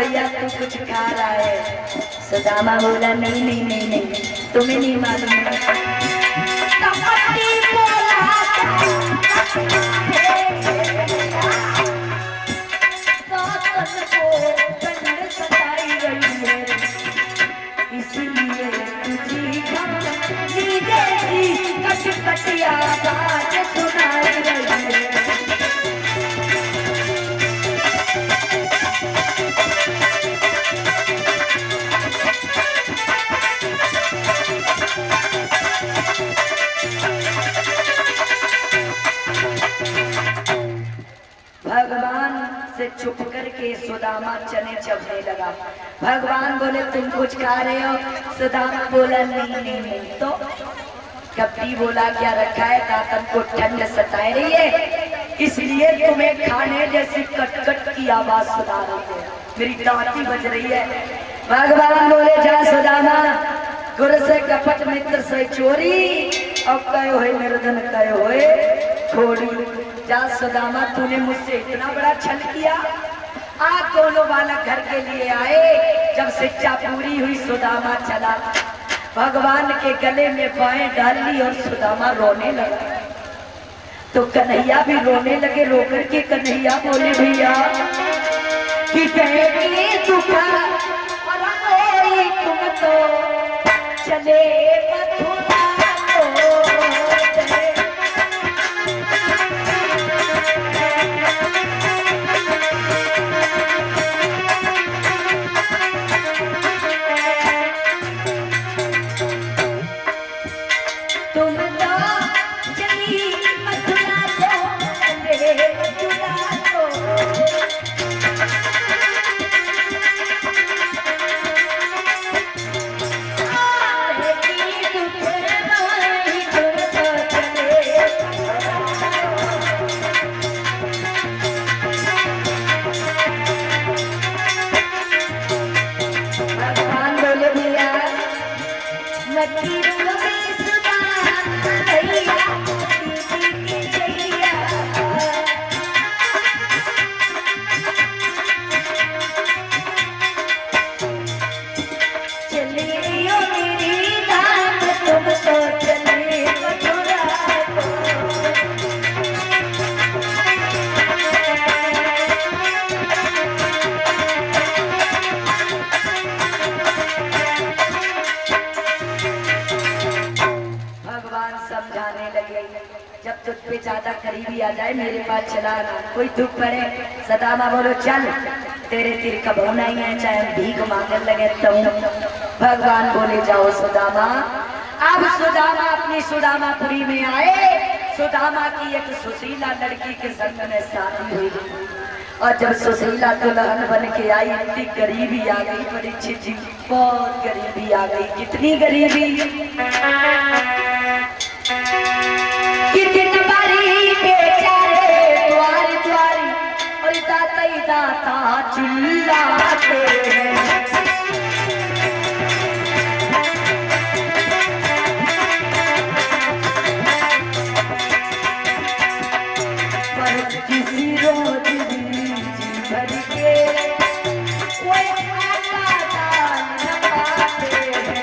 भैया तू कुछ खा रहा है। सुदामा बोला नहीं नहीं नहीं नहीं, तुम्हें नहीं मालूम। इसीलिए तुझी कटिया बात सुनाई रही है। भगवान से छुप करके सुदामा चने चबने लगा। भगवान बोले तुम कुछ खा रहे हो? सुदामा बोला नहीं नहीं नहीं। तो कपटी बोला क्या रखा है? दातन को ठंड सताए रही है, इसलिए तुम्हें खाने जैसी कटकट की आवाज सुना रही है, मेरी दांती बज रही है। भगवान बोले जा सुदामा, गुरु से कपट मित्र से चोरी, अब कहो है निर्धन कहो है खोड़ी। जा सुदामा, तूने मुझसे इतना बड़ा छल किया। आज दोनों बालक घर के लिए आए, जब शिक्षा पूरी हुई सुदामा चला, भगवान के गले में बाएं डाल ली और सुदामा रोने लगा। तो कन्हैया भी रोने लगे। रोकर के कन्हैया बोले भैया कि कहे दुखा तुम तो चले मथुरा ज्यादा करीबी आ जाए मेरे पास चला कोई दुख पड़े। सदामा बोलो चल तेरे तीर कब होना ही है, चाहे भीख मांगने लगे तो। भगवान बोले जाओ सुदामा। अब सुदामा अपनी सुदामापुरी में आए। सुदामा की एक सुशीला लड़की के संग में शादी हुई और जब सुशीला दुल्हन बन के आई, इतनी गरीबी आ गई परीक्षित जी, बहुत गरीबी आ गई। कितनी गरीबी दाता चिल्लाते हैं। पर किसी रोज जी भर के वो आता दान पाते हैं।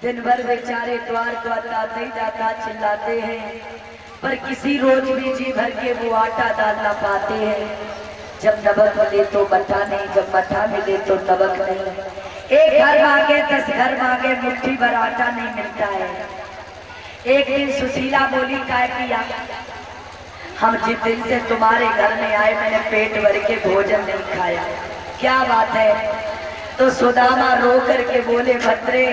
दिन भर बेचारे द्वार द्वार आते ही जाता चिल्लाते हैं, पर किसी रोज भी जी भर के वो आटा डालना पाते हैं। जब नमक मिले तो मठा नहीं, जब मठा मिले तो नमक नहीं। एक घर मांगे 10 घर मांगे, मुट्ठी भर आटा नहीं मिलता है। एक दिन सुशीला बोली काय किया, हम जिस दिन से तुम्हारे घर में आए मैंने पेट भर के भोजन नहीं खाया। क्या बात है? तो सुदामा रो करके बोले, भद्रे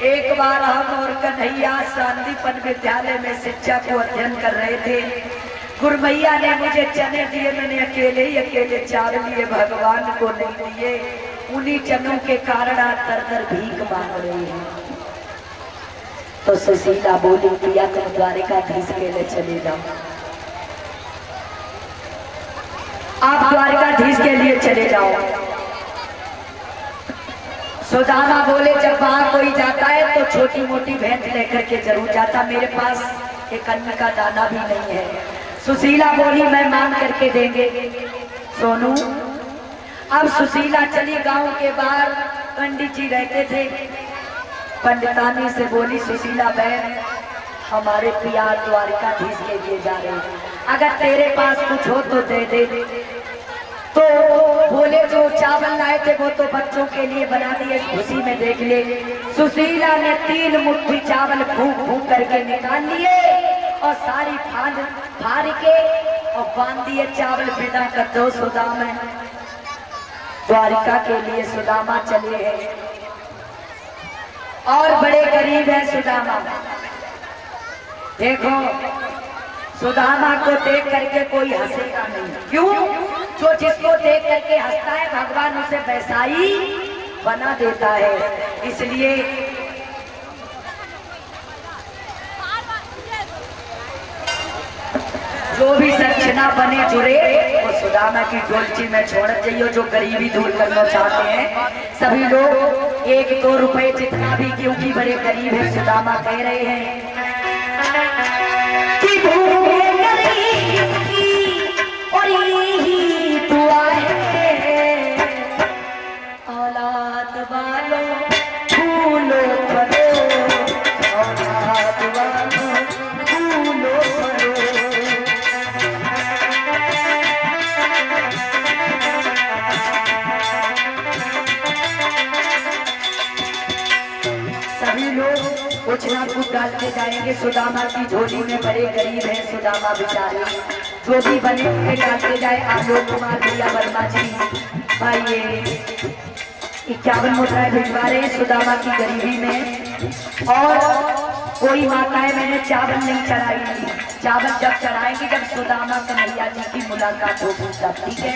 एक बार हम और कन्हैया शांतिपन विद्यालय में शिक्षा को अध्ययन कर रहे थे। गुरमैया ने मुझे चने दिए, मैंने अकेले ही अकेले चावल लिए, भगवान को नहीं दिए। उन्हीं चनों के कारण आज दर दर भीख मांग रही है। तो सुशीला बोली, पिया तुम द्वारिकाधीश के लिए चले जाओ, आप द्वारिकाधीश के लिए चले जाओ। सुदामा बोले, जब वहां कोई जाता है तो छोटी मोटी भेंट लेकर के जरूर जाता, मेरे पास एक अन्न का दाना भी नहीं है। सुशीला बोली, मैं मांग करके देंगे। सोनू, अब सुशीला चली। गांव के बाहर पंडित जी रहते थे। पंडितानी से बोली, सुशीला बहन हमारे पिया द्वारिकाधीश के लिए जा रहे हैं, अगर तेरे पास कुछ हो तो दे दे। तो बोले, जो चावल लाए थे वो तो बच्चों के लिए बना दिए, खुशी में देख ले। सुशीला ने 3 मुट्ठी चावल फूंक फूंक करके निकाल लिए और सारी फाड़ के और बांध दिए चावल। विदा कर दो सुदामा, द्वारिका के लिए सुदामा चले हैं। और बड़े गरीब है सुदामा। देखो, सुदामा को देख करके कोई हंसेगा नहीं। क्यों? जो जिसको देख करके हंसता है भगवान उसे वैसा ही बना देता है। इसलिए जो भी दक्षिणा बने जुड़े वो सुदामा की डोलची में छोड़ जाइए। जो गरीबी दूर करना चाहते हैं सभी लोग 1-2 रुपए जितना भी, क्योंकि बड़े गरीब है। सुदामा कह रहे हैं कि भूखे गरीब की और यही दुआ है, औलाद वालों फूलो फलो, औलाद वालों फूलो फलो। सभी लोग कुछ ना कुछ डालते जाएंगे सुदामा की झोली में। बड़े गरीब है सुदामा बेचारे, जो भी बने उन्हें डालते जाए। आलोक कुमार भैया वर्मा जी भाई ये 51 मुद्राएं भिजवा रहे हैं सुदामा की गरीबी में। और कोई माताएं मैंने चावल नहीं चढ़ाई थी, चावल जब चढ़ाएंगी जब सुदामा कन्हैया जी की मुलाकात होगी तब, ठीक है।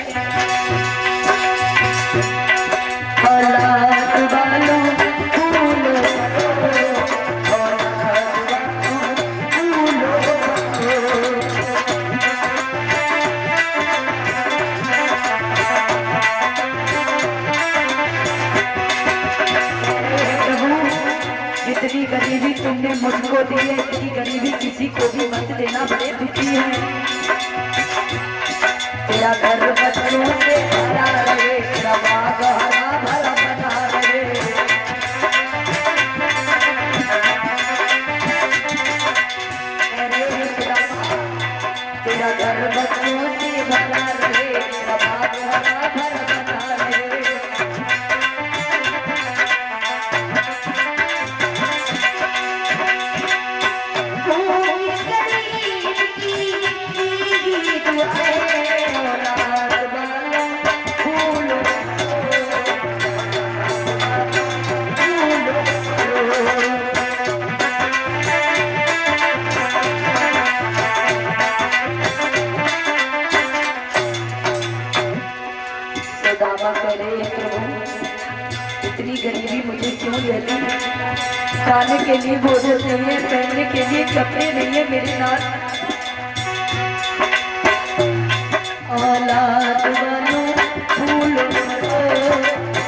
जितनी गरीबी तुमने मुझको दी है, इतनी गरीबी किसी को भी मत देना, बड़े दुखी है। तेरा घर बच्चों से भरा रहे, तेरा बाग हरा भरा बना रहे। तेरा घर बच्चों से भरा रहे, तेरा बाग हरा भरा बना रहे। इतनी गरीबी मुझे क्यों देती? खाने के लिए भोजन नहीं है, पहनने के लिए कपड़े नहीं है मेरे नाथ। औलाद वालों फूलो फलो,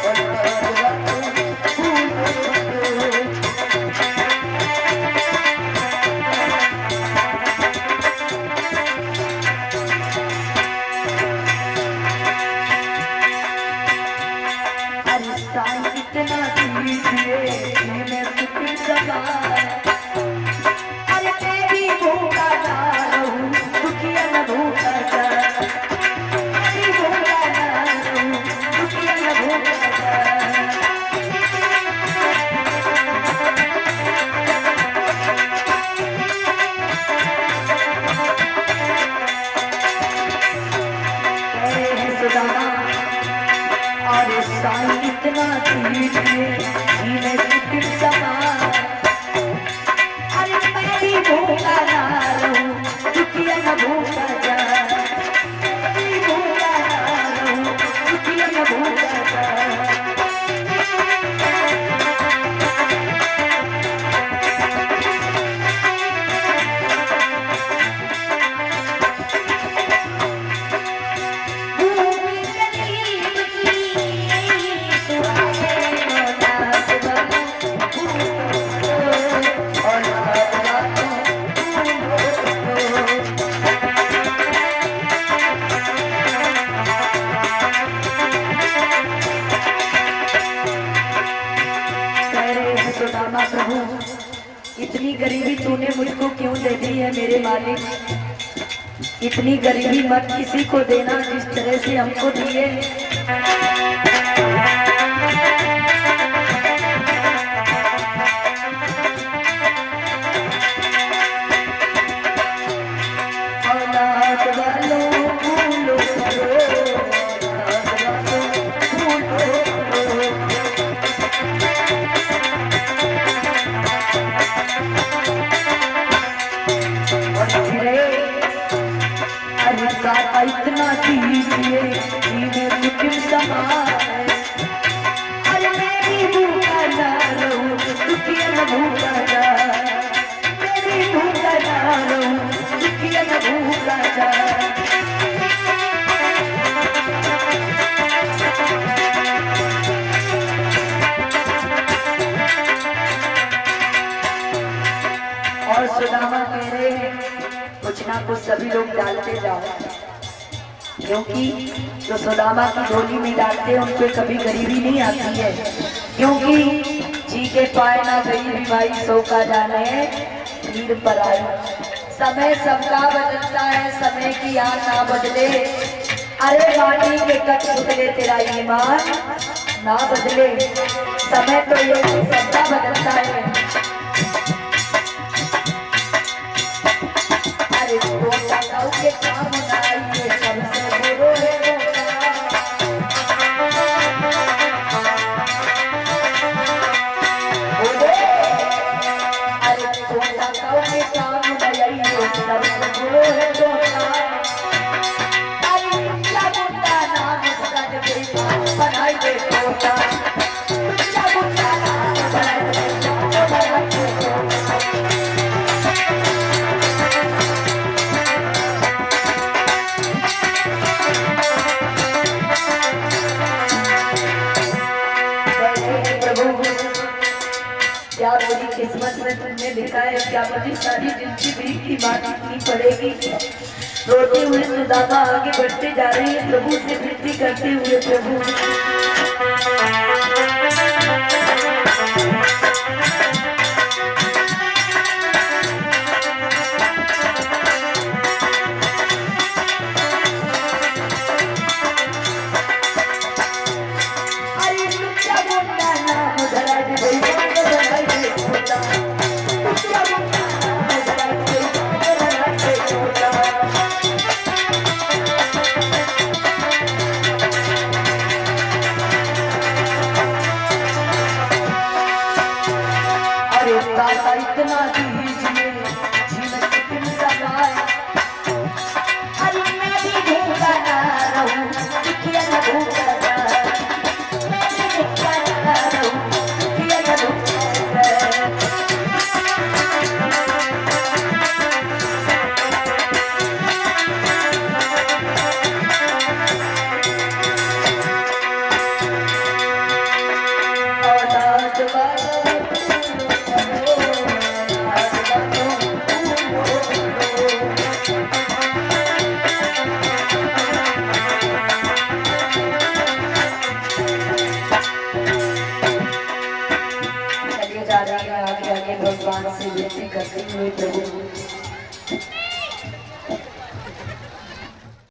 औलाद वालों फूलो फलो। इतना दीजिए मैं सुख समा, अरे मैं भी भूखा साईं इतना दीजिए जीने की समान। अरे मैं भी भूखा ना रहूं, दुखिया न भूखा जाए, मैं भी भूखा ना रहूं, दुखिया न भूखा जाए। प्रभु इतनी गरीबी तूने मुझको क्यों दे दी है मेरे मालिक। इतनी गरीबी मत किसी को देना जिस तरह से हमको दिए। औलाद वालों भूलो इतना दीजिए जीने मुझे समान। अरे मैं भी भूखा ना रहूं, दुखिया न भूखा जाए, मैं भी भूखा ना रहूं, दुखिया न भूखा जाए। और सुदामा कह रहे हैं कुछ ना कुछ सभी लोग डालते जाओ, क्योंकि जो सुदामा की झोली में डालते हैं उन पे कभी गरीबी नहीं आती है। क्योंकि जी के पाए ना गरीबी भाई सौ का जाने भीड़ पर आए। समय सबका बदलता है, समय की याद ना बदले। अरे माटी के कट बदले तेरा ईमान ना बदले। समय तो ये सबका बदलता है। अरे के काम बनाइए सबसे बुरो है क्या मेरी किस्मत में तुमने लिखा है, क्या मुझे सारी जिंदगी भीख की बात नहीं पड़ेगी। रोते हुए सुदामा आगे बढ़ते जा रहे हैं प्रभु से विनती करते हुए। प्रभु इतना दीजिए जीवन तुम सजाए। अरे मैं भी भूखा ना रहूं, दुखिया न भूखा जाए, मैं भी भूखा ना रहूं, दुखिया न भूखा जाए। औलाद वालों भगवान से विनती करते हुए प्रभु